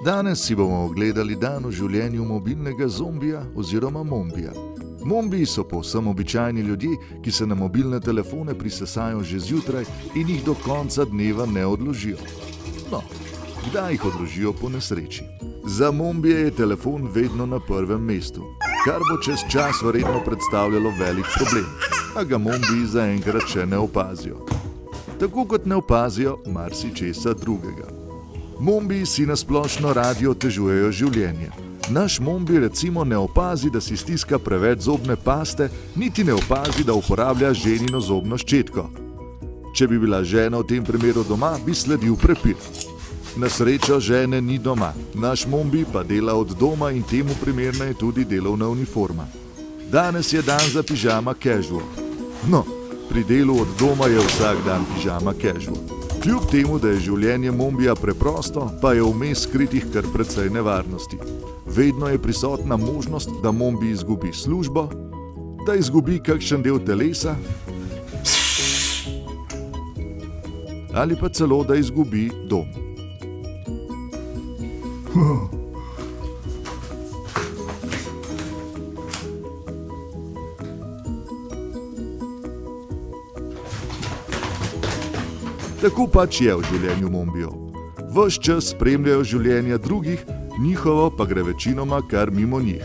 Danes si bomo ogledali dan v življenju mobilnega zombija oziroma mombija. Mombiji so povsem običajni ljudje, ki se na mobilne telefone prisesajo že zjutraj in jih do konca dneva ne odložijo. No, kdaj jih odložijo po nesreči? Za mombije je telefon vedno na prvem mestu, kar bo čez čas verjetno predstavljalo velik problem, a ga mombiji zaenkrat še ne opazijo. Tako kot ne opazijo marsičesa drugega. Mombiji si na splošno radi otežujejo življenje. Naš mombi recimo ne opazi, da si stiska preveč zobne paste, niti ne opazi, da uporablja ženino zobno ščetko. Če bi bila žena v tem primeru doma, bi sledil prepir. Na srečo žene ni doma, naš mombi pa dela od doma in temu primerna je tudi delovna uniforma. Danes je dan za pižama casual. No, pri delu od doma je vsak dan pižama casual. Kljub temu, da je življenje mombija preprosto, pa je vmes skritih kar precej nevarnosti. Vedno je prisotna možnost, da mombi izgubi službo, da izgubi kakšen del telesa ali pa celo, da izgubi dom. Tako pač je v življenju mombijev. Ves čas spremljajo življenja drugih, njihovo pa gre večinoma kar mimo njih.